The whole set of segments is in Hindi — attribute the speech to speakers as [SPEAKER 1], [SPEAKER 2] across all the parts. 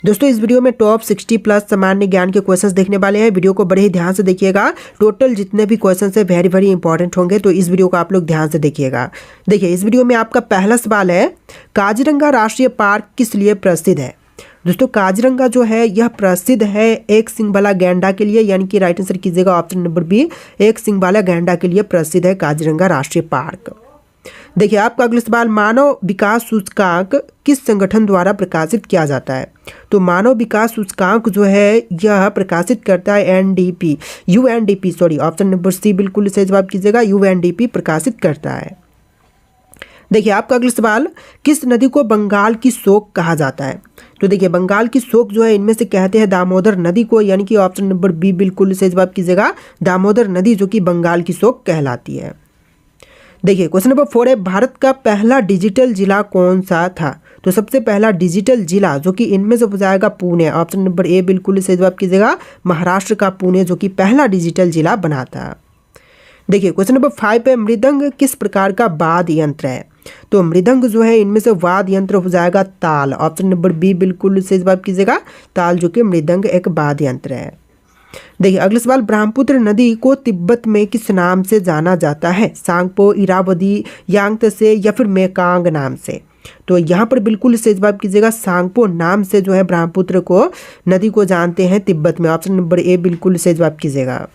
[SPEAKER 1] दोस्तों इस वीडियो में टॉप 60 प्लस सामान्य ज्ञान के क्वेश्चंस देखने वाले हैं। वीडियो को बड़े ही ध्यान से देखिएगा। टोटल जितने भी क्वेश्चंस है वेरी वेरी इंपॉर्टेंट होंगे, तो इस वीडियो को आप लोग ध्यान से देखिएगा। देखिए इस वीडियो में आपका पहला सवाल है, काजीरंगा राष्ट्रीय पार्क किस लिए प्रसिद्ध है। दोस्तों काजीरंगा जो है यह प्रसिद्ध है एक सींग वाला गैंडा के लिए, यानी कि राइट आंसर कीजिएगा ऑप्शन नंबर बी, एक सींग वाला गैंडा के लिए प्रसिद्ध है काजीरंगा राष्ट्रीय पार्क। देखिए आपका अगला सवाल, मानव विकास सूचकांक किस संगठन द्वारा प्रकाशित किया जाता है। तो मानव विकास सूचकांक जो है यह प्रकाशित करता है NDP, UNDP, sorry option number C बिल्कुल सही जवाब कीजिएगा, यूएनडीपी प्रकाशित करता है। देखिए आपका अगला सवाल, किस नदी को बंगाल की शोक कहा जाता है। तो देखिए बंगाल की शोक जो है इनमें से कहते हैं दामोदर नदी को, यानी कि ऑप्शन नंबर बी बिल्कुल सही जवाब कीजिएगा, दामोदर नदी जो कि बंगाल की शोक कहलाती है। देखिए क्वेश्चन नंबर 4 है, भारत का पहला डिजिटल जिला कौन सा था। तो सबसे पहला डिजिटल जिला जो कि इनमें से हो जाएगा पुणे, ऑप्शन नंबर ए बिल्कुल सही जवाब कीजिएगा, महाराष्ट्र का पुणे जो कि पहला डिजिटल जिला बना था। देखिए क्वेश्चन नंबर 5 है, मृदंग किस प्रकार का वाद्य यंत्र है। तो मृदंग जो है इनमें से वाद्य यंत्र हो जाएगा ताल, ऑप्शन नंबर बी बिल्कुल सही जवाब कीजिएगा, ताल जो कि मृदंग एक वाद्य यंत्र है। देखिए अगला सवाल, ब्रह्मपुत्र नदी को तिब्बत में किस नाम से जाना जाता है। सांगपो, इरावदी, यांगत्से या फिर मेकांग नाम से। तो यहाँ पर बिल्कुल सही जवाब कीजिएगा, सांगपो नाम से जो है ब्रह्मपुत्र को नदी को जानते हैं तिब्बत में, ऑप्शन नंबर ए बिल्कुल सही जवाब कीजिएगा।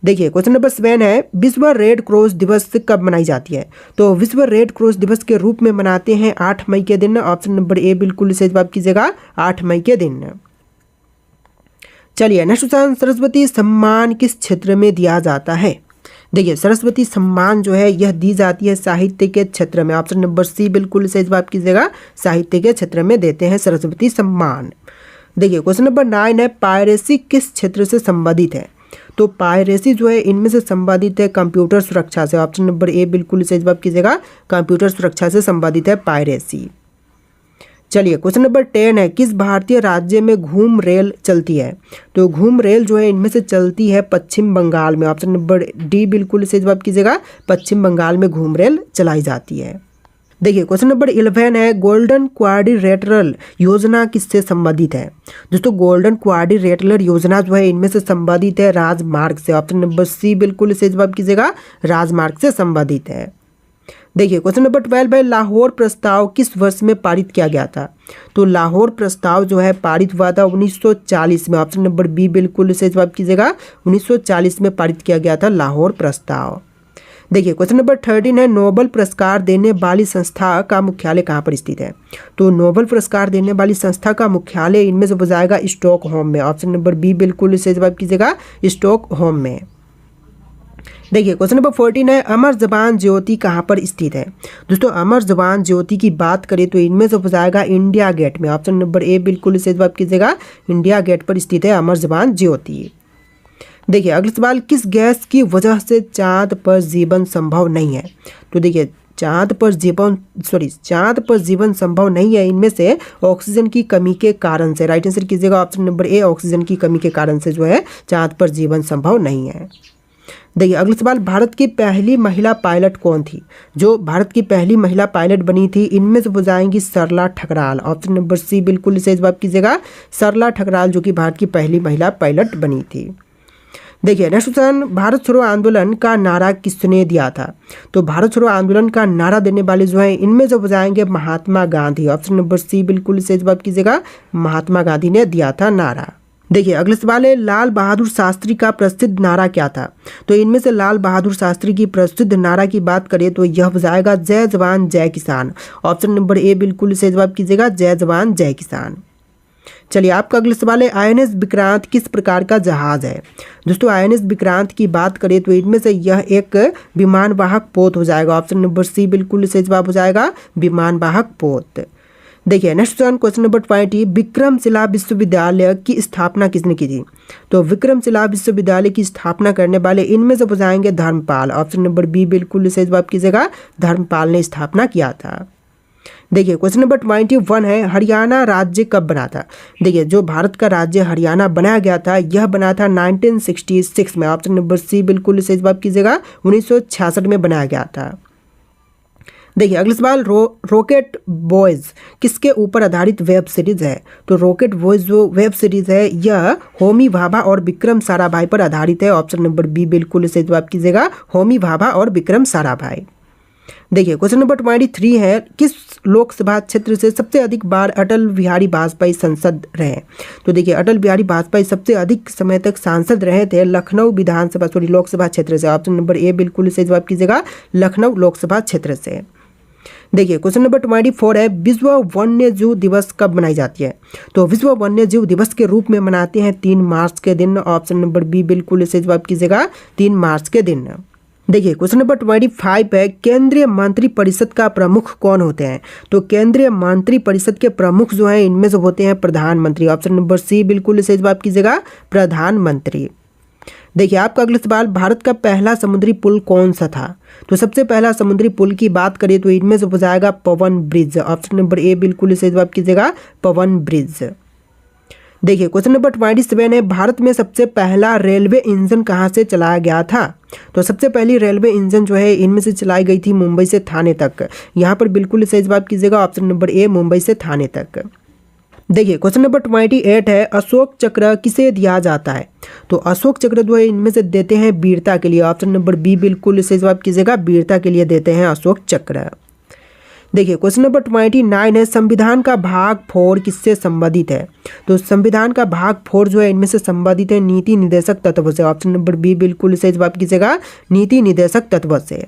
[SPEAKER 1] देखिए क्वेश्चन नंबर 7 है, विश्व रेड क्रॉस दिवस कब मनाई जाती है। तो विश्व रेड क्रॉस दिवस के रूप में मनाते हैं 8 मई के दिन, ऑप्शन नंबर ए बिल्कुल सही जवाब कीजिएगा, 8 मई के दिन। चलिए नेक्स्ट क्वेश्चन, सरस्वती सम्मान किस क्षेत्र में दिया जाता है। देखिए सरस्वती सम्मान जो है यह दी जाती है साहित्य के क्षेत्र में, ऑप्शन नंबर सी बिल्कुल सही जवाब कीजिएगा, साहित्य के क्षेत्र में देते हैं सरस्वती सम्मान। देखिए क्वेश्चन नंबर 9 है, पायरेसी किस क्षेत्र से संबंधित है। तो पायरेसी जो है इनमें से संबंधित है कंप्यूटर सुरक्षा से, ऑप्शन नंबर ए बिल्कुल सही जवाब कीजिएगा, कंप्यूटर सुरक्षा से संबंधित है पायरेसी। चलिए क्वेश्चन नंबर 10 है, किस भारतीय राज्य में घूम रेल चलती है। तो घूम रेल जो है इनमें से चलती है पश्चिम बंगाल में, ऑप्शन नंबर डी बिल्कुल सही जवाब कीजिएगा, पश्चिम बंगाल में घूम रेल चलाई जाती है। देखिए क्वेश्चन नंबर 11 है, गोल्डन क्वाड्रिलेटरल योजना किससे संबंधित है। दोस्तों गोल्डन क्वाड्रिलेटरल योजना जो है इनमें से संबंधित है राजमार्ग से, ऑप्शन नंबर सी बिल्कुल सही जवाब कीजिएगा, राजमार्ग से संबंधित है। देखिए क्वेश्चन नंबर 12 है, लाहौर प्रस्ताव किस वर्ष में पारित किया गया था। तो लाहौर प्रस्ताव जो है पारित हुआ था 1940 में, ऑप्शन नंबर बी बिल्कुल सही जवाब कीजिएगा, 1940 में पारित किया गया था लाहौर प्रस्ताव। देखिए क्वेश्चन नंबर 13 है, नोबेल पुरस्कार देने वाली संस्था का मुख्यालय कहाँ पर स्थित है। तो नोबेल पुरस्कार देने वाली संस्था का मुख्यालय इनमें से हो जाएगा स्टॉकहोम में, ऑप्शन नंबर बी बिल्कुल सही जवाब कीजिएगा, स्टॉकहोम में। देखिए क्वेश्चन नंबर 14 है, अमर जवान ज्योति कहाँ पर स्थित है। दोस्तों अमर जवान ज्योति की बात करें तो इनमें से हो जाएगा इंडिया गेट में, ऑप्शन नंबर ए बिल्कुल सही जवाब कीजिएगा, इंडिया गेट पर स्थित है अमर जवान ज्योति। देखिए अगला सवाल, किस गैस की वजह से चांद पर जीवन संभव नहीं है। तो देखिए चांद पर जीवन संभव नहीं है इनमें से ऑक्सीजन की कमी के कारण से, राइट आंसर कीजिएगा ऑप्शन नंबर ए, ऑक्सीजन की कमी के कारण से जो है चांद पर जीवन संभव नहीं है। देखिए अगला सवाल, भारत की पहली महिला पायलट कौन थी। जो भारत की पहली महिला पायलट बनी थी इनमें से हो जाएंगी सरला ठकराल, ऑप्शन नंबर सी बिल्कुल सही जवाब कीजिएगा, सरला ठकराल जो कि भारत की पहली महिला पायलट बनी थी। देखिए नेक्स्ट क्वेश्चन, भारत छोड़ो आंदोलन का नारा किसने दिया था। तो भारत छोड़ो आंदोलन का नारा देने वाले जो है इनमें से हो जाएंगे Mahatma Gandhi, option number C बिल्कुल सही जवाब कीजिएगा, महात्मा गांधी ने दिया था नारा। देखिए अगला सवाल है, लाल बहादुर शास्त्री का प्रसिद्ध नारा क्या था। तो इनमें से लाल बहादुर शास्त्री की प्रसिद्ध नारा की बात करें तो यह हो जाएगा जय जवान जय किसान, ऑप्शन नंबर ए बिल्कुल सही जवाब कीजिएगा, जय जवान जय किसान। चलिए आपका अगला सवाल है, INS विक्रांत किस प्रकार का जहाज है। दोस्तों INS विक्रांत की बात करें तो इनमें से यह एक विमान वाहक पोत हो जाएगा, ऑप्शन नंबर सी बिल्कुल सही जवाब हो जाएगा, विमान वाहक पोत। देखिए नेक्स्ट क्वेश्चन नंबर 20, विक्रमशिला विश्वविद्यालय की स्थापना किसने की थी। तो विक्रमशिला विश्वविद्यालय की स्थापना करने वाले इनमें से हो जाएंगे धर्मपाल, ऑप्शन नंबर बी बिल्कुल सही जवाब कीजिएगा, धर्मपाल ने स्थापना किया था। देखिए क्वेश्चन नंबर 21 है, हरियाणा राज्य कब बना था। देखिए जो भारत का राज्य हरियाणा बनाया गया था यह बना था 1966 में, ऑप्शन नंबर सी बिल्कुल सही जवाब कीजिएगा, 1966 में बनाया गया था। देखिए अगला सवाल, रॉकेट बॉयज़ किसके ऊपर आधारित वेब सीरीज है? तो रॉकेट बॉयज़ जो वेब सीरीज है यह होमी भाभा और विक्रम साराभाई पर आधारित है। ऑप्शन नंबर बी बिल्कुल सही जवाब कीजिएगा, होमी भाभा और विक्रम साराभाई। देखिए क्वेश्चन नंबर 23 है, किस लोकसभा क्षेत्र से सबसे अधिक बार अटल बिहारी वाजपेयी सांसद रहे? तो देखिए अटल बिहारी वाजपेयी सबसे अधिक समय तक सांसद रहे थे लखनऊ लोकसभा क्षेत्र से। ऑप्शन नंबर ए बिल्कुल सही जवाब कीजिएगा, लखनऊ लोकसभा क्षेत्र से। देखिए क्वेश्चन नंबर 24 है, विश्व वन्य जीव दिवस कब मनाई जाती है? तो विश्व वन्य जीव दिवस के रूप में मनाते हैं 3 मार्च के दिन। ऑप्शन नंबर बी बिल्कुल सही जवाब कीजिएगा, 3 मार्च के दिन। देखिए क्वेश्चन नंबर 25 है, केंद्रीय मंत्री परिषद का प्रमुख कौन होते हैं? तो केंद्रीय मंत्री परिषद के प्रमुख जो हैं इनमें से होते हैं प्रधानमंत्री। ऑप्शन नंबर सी बिल्कुल सही जवाब कीजिएगा, प्रधानमंत्री। देखिए आपका अगला सवाल, भारत का पहला समुद्री पुल कौन सा था? तो सबसे पहला समुद्री पुल की बात करें तो इनमें से हो जाएगा पवन ब्रिज। ऑप्शन नंबर ए बिल्कुल सही जवाब कीजिएगा, पवन ब्रिज। देखिए क्वेश्चन नंबर 27 है, भारत में सबसे पहला रेलवे इंजन कहाँ से चलाया गया था? तो सबसे पहली रेलवे इंजन जो है इनमें से चलाई गई थी मुंबई से थाने तक। यहाँ पर बिल्कुल सही जवाब कीजिएगा, ऑप्शन नंबर ए मुंबई से थाने तक। देखिए क्वेश्चन नंबर 28 है, अशोक चक्र किसे दिया जाता है? तो अशोक चक्र जो है इनमें से देते हैं वीरता के लिए। ऑप्शन नंबर बी बिल्कुल सही जवाब कीजिएगा, वीरता के लिए देते हैं अशोक चक्र। देखिए क्वेश्चन नंबर 29 है, संविधान का भाग 4 किससे संबंधित है? तो संविधान का भाग 4 जो है इनमें से संबंधित है नीति निर्देशक तत्व से। ऑप्शन नंबर बी बिल्कुल सही जवाब कीजिएगा, नीति निर्देशक तत्व से।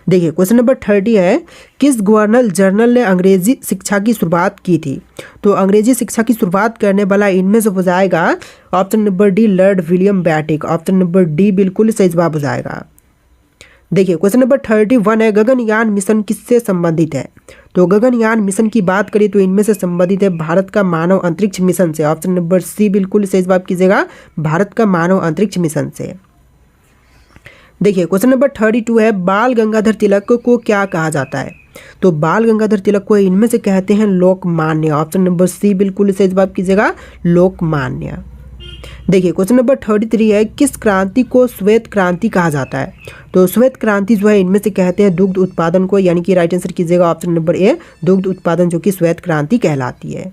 [SPEAKER 1] देखिए क्वेश्चन नंबर 30 है, किस गवर्नर जनरल ने अंग्रेजी शिक्षा की शुरुआत की थी? तो अंग्रेजी शिक्षा की शुरुआत करने वाला इनमें से हो जाएगा option number D Lord William Bentinck. Option number D बिल्कुल सही जवाब हो जाएगा। देखिए क्वेश्चन नंबर 31 है, गगनयान मिशन किससे संबंधित है? तो गगनयान मिशन की बात करें तो इनमें से संबंधित है भारत का मानव अंतरिक्ष मिशन से। ऑप्शन नंबर सी बिल्कुल सही जवाब कीजिएगा, भारत का मानव अंतरिक्ष मिशन से। देखिए क्वेश्चन नंबर 32 है, बाल गंगाधर तिलक को क्या कहा जाता है? तो बाल गंगाधर तिलक को इनमें से कहते हैं लोकमान्य। ऑप्शन नंबर सी बिल्कुल सही जवाब कीजिएगा, लोकमान्य। देखिए क्वेश्चन नंबर 33 है, किस क्रांति को श्वेत क्रांति कहा जाता है? तो श्वेत क्रांति जो है इनमें से कहते हैं दुग्ध उत्पादन को, यानी कि राइट आंसर कीजिएगा ऑप्शन नंबर ए दुग्ध उत्पादन, जो कि श्वेत क्रांति कहलाती है।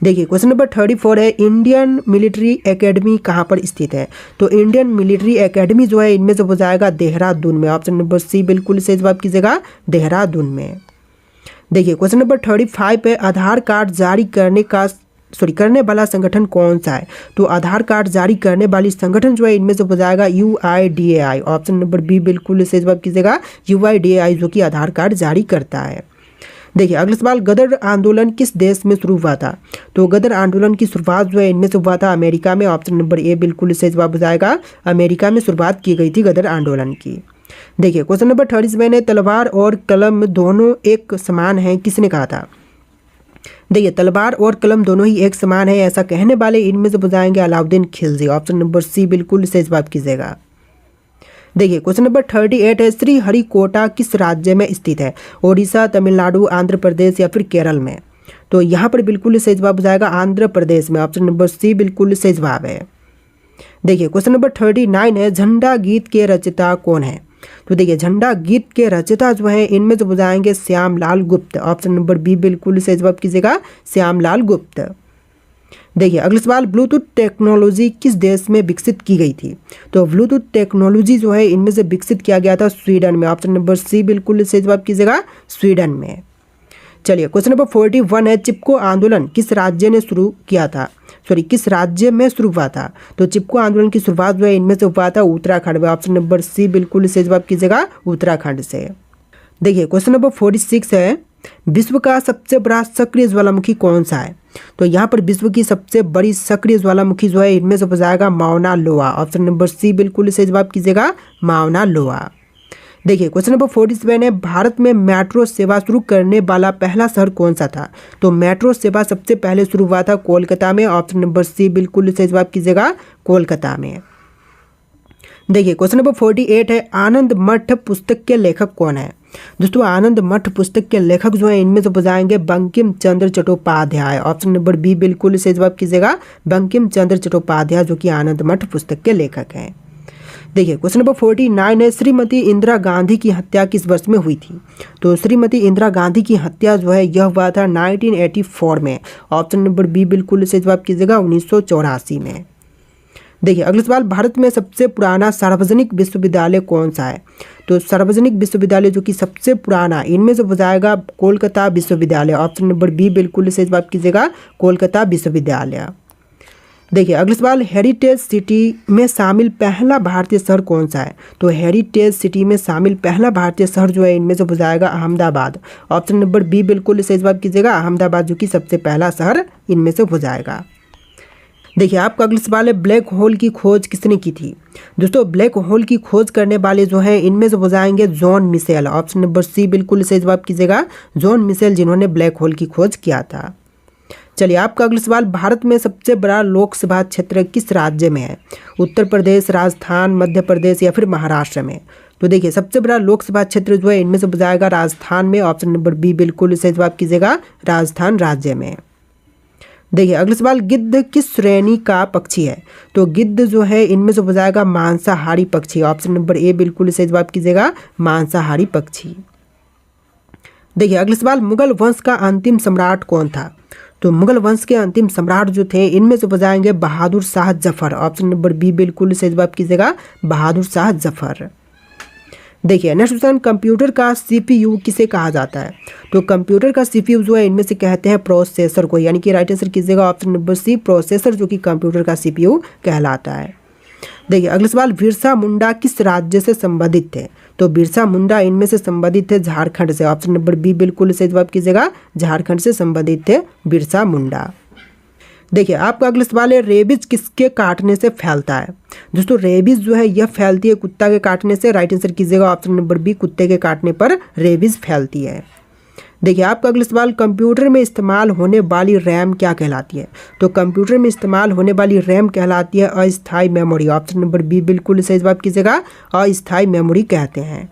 [SPEAKER 1] देखिए क्वेश्चन नंबर 34 है, इंडियन मिलिट्री एकेडमी कहाँ पर स्थित है? तो इंडियन मिलिट्री एकेडमी जो है इनमें से हो जाएगा देहरादून में। ऑप्शन नंबर सी बिल्कुल सही जवाब कीजिएगा, देहरादून में। देखिए क्वेश्चन नंबर 35 है, आधार कार्ड जारी करने वाला संगठन कौन सा है? तो आधार कार्ड जारी करने वाली संगठन जो है इनमें से हो जाएगा UIDAI। ऑप्शन नंबर बी बिल्कुल सही जवाब कीजिएगा, UIDAI जो कि आधार कार्ड जारी करता है। देखिए अगला सवाल, गदर आंदोलन किस देश में शुरू हुआ था? तो गदर आंदोलन की शुरुआत जो है इनमें से हुआ था अमेरिका में। ऑप्शन नंबर ए बिल्कुल सही जवाब हो जाएगा, अमेरिका में शुरुआत की गई थी गदर आंदोलन की। देखिए क्वेश्चन नंबर 37 है, तलवार और कलम दोनों एक समान हैं किसने कहा था? देखिए तलवार और कलम दोनों ही एक समान है ऐसा कहने वाले इनमें से बुझाएंगे Alauddin Khilji. Option number C बिल्कुल सही जवाब कीजिएगा। देखिए क्वेश्चन नंबर 38 है, श्रीहरिकोटा किस राज्य में स्थित है? ओडिशा, तमिलनाडु, आंध्र प्रदेश या फिर केरल में? तो यहाँ पर बिल्कुल सही जवाब हो जाएगा आंध्र प्रदेश में। ऑप्शन नंबर सी बिल्कुल सही जवाब है। देखिए क्वेश्चन नंबर 39 है, झंडा गीत के रचयिता कौन है? तो देखिए झंडा गीत के रचयिता जो है इनमें से बुझाएंगे श्यामलाल गुप्त। ऑप्शन नंबर बी बिल्कुल सही जवाब कीजिएगा, श्यामलाल गुप्त। देखिए अगला सवाल, ब्लूटूथ टेक्नोलॉजी किस देश में विकसित की गई थी? तो ब्लूटूथ टेक्नोलॉजी जो है इनमें से विकसित किया गया था स्वीडन में। ऑप्शन नंबर सी बिल्कुल सही जवाब कीजिएगा, स्वीडन में। चलिए क्वेश्चन नंबर 41 है, चिपको आंदोलन किस राज्य ने शुरू किया था? किस राज्य में शुरू हुआ था? तो चिपको आंदोलन की शुरुआत जो है इनमें से हुआ था उत्तराखंड में। ऑप्शन नंबर सी बिल्कुल सही जवाब कीजिएगा, उत्तराखंड से। देखिए क्वेश्चन नंबर 46 है, विश्व का सबसे बड़ा सक्रिय ज्वालामुखी कौन सा है? तो यहाँ पर विश्व की सबसे बड़ी सक्रिय ज्वालामुखी जो है इनमें से हो जाएगा माउना लोआ। ऑप्शन नंबर सी बिल्कुल सही जवाब कीजिएगा, माउना लोआ। देखिए क्वेश्चन नंबर 47 है, भारत में मेट्रो सेवा शुरू करने वाला पहला शहर कौन सा था? तो मेट्रो सेवा सबसे पहले शुरू हुआ था कोलकाता में। ऑप्शन नंबर सी बिल्कुल सही जवाब कीजिएगा, कोलकाता में। देखिए क्वेश्चन नंबर 48 है, आनंद मठ पुस्तक के लेखक कौन है? दोस्तों आनंद मठ पुस्तक के लेखक जो है इनमें से बुझाएंगे Bankim Chandra Chattopadhyay. Option number B बिल्कुल सही जवाब कीजिएगा, बंकिम चंद्र चट्टोपाध्याय जो कि आनंद मठ पुस्तक के लेखक हैं। देखिए क्वेश्चन नंबर 49 है, श्रीमती इंदिरा गांधी की हत्या किस वर्ष में हुई थी? तो श्रीमती इंदिरा गांधी की हत्या जो है यह हुआ था 1984 में। ऑप्शन नंबर बी बिल्कुल सही जवाब कीजिएगा, 1984 में। देखिए अगला सवाल, भारत में सबसे पुराना सार्वजनिक विश्वविद्यालय कौन सा है? तो सार्वजनिक विश्वविद्यालय जो कि सबसे पुराना, इनमें से हो जाएगा कोलकाता विश्वविद्यालय। ऑप्शन नंबर बी बिल्कुल सही जवाब कीजिएगा, कोलकाता विश्वविद्यालय। देखिए अगला सवाल, हेरिटेज सिटी में शामिल पहला भारतीय शहर कौन सा है? तो हेरिटेज सिटी में शामिल पहला भारतीय शहर जो है इनमें से हो जाएगा अहमदाबाद। ऑप्शन नंबर बी बिल्कुल सही जवाब कीजिएगा, अहमदाबाद जो कि सबसे पहला शहर इनमें से हो जाएगा। देखिए आपका अगला सवाल है, ब्लैक होल की खोज किसने की थी? दोस्तों ब्लैक होल की खोज करने वाले जो हैं इनमें से हो जाएंगे John Mitchell. Option number C बिल्कुल सही जवाब कीजिएगा, जॉन मिशेल, जिन्होंने ब्लैक होल की खोज किया था। चलिए आपका अगला सवाल, भारत में सबसे बड़ा लोकसभा क्षेत्र किस राज्य में है? उत्तर प्रदेश, राजस्थान, मध्य प्रदेश या फिर महाराष्ट्र में? तो देखिए सबसे बड़ा लोकसभा क्षेत्र जो है इनमें से हो जाएगा राजस्थान में। ऑप्शन नंबर बी बिल्कुल सही जवाब कीजिएगा, राजस्थान राज्य में। देखिए अगला सवाल, गिद्ध किस श्रेणी का पक्षी है? तो गिद्ध जो है इनमें से हो जाएगा मांसाहारी पक्षी। ऑप्शन नंबर ए बिल्कुल सही जवाब कीजिएगा, मांसाहारी पक्षी। देखिए अगला सवाल, मुगल वंश का अंतिम सम्राट कौन था? तो मुगल वंश के अंतिम सम्राट जो थे इनमें से हो जाएंगे Bahadur Shah Zafar. Option number B बिल्कुल सही जवाब कीजिएगा, बहादुर शाह जफर। देखिए नेक्स्ट क्वेश्चन, कंप्यूटर का सीपीयू किसे कहा जाता है? तो कंप्यूटर का सीपीयू जो है इनमें से कहते हैं प्रोसेसर को, यानी कि राइट आंसर कीजिएगा ऑप्शन नंबर सी, प्रोसेसर जो कि कंप्यूटर का सीपीयू कहलाता है। देखिए अगला सवाल, बिरसा मुंडा किस राज्य से संबंधित थे? तो बिरसा मुंडा इनमें से संबंधित थे झारखंड से। ऑप्शन नंबर बी बिल्कुल सही जवाब कीजिएगा, झारखंड से संबंधित थे बिरसा मुंडा। देखिए आपका अगला सवाल है, रेबीज किसके काटने से फैलता है? दोस्तों रेबीज जो है यह फैलती है कुत्ता के काटने से। राइट आंसर कीजिएगा ऑप्शन नंबर बी, कुत्ते के काटने पर रेबीज फैलती है। देखिए आपका अगला सवाल, कंप्यूटर में इस्तेमाल होने वाली रैम क्या कहलाती है? तो कंप्यूटर में इस्तेमाल होने वाली रैम कहलाती है अस्थायी मेमोरी। ऑप्शन नंबर बी बिल्कुल सही जवाब कीजिएगा, अस्थायी मेमोरी कहते हैं।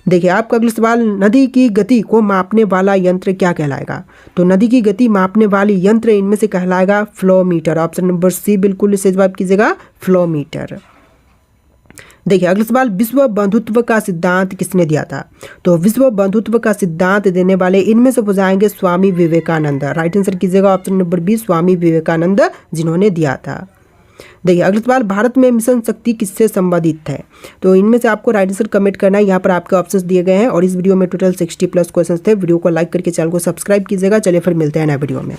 [SPEAKER 1] देखिए आपका अगला सवाल, नदी की गति को मापने वाला यंत्र क्या कहलाएगा? तो नदी की गति मापने वाली यंत्र इनमें से कहलाएगा फ्लोमीटर। ऑप्शन नंबर सी बिल्कुल सही जवाब कीजिएगा, फ्लोमीटर। देखिए अगला सवाल, विश्व बंधुत्व का सिद्धांत किसने दिया था? तो विश्व बंधुत्व का सिद्धांत देने वाले इनमें से हो जाएंगे स्वामी विवेकानंद। राइट आंसर कीजिएगा option number B, Swami Vivekananda, जिन्होंने दिया था। देखिए अगला सवाल, भारत में मिशन शक्ति किससे संबंधित है? तो इनमें से आपको राइट आंसर कमेंट करना है। यहाँ पर आपके ऑप्शंस दिए गए हैं और इस वीडियो में टोटल 60+ क्वेश्चंस थे। वीडियो को लाइक करके चैनल को सब्सक्राइब कीजिएगा। चलिए फिर मिलते हैं नए वीडियो में।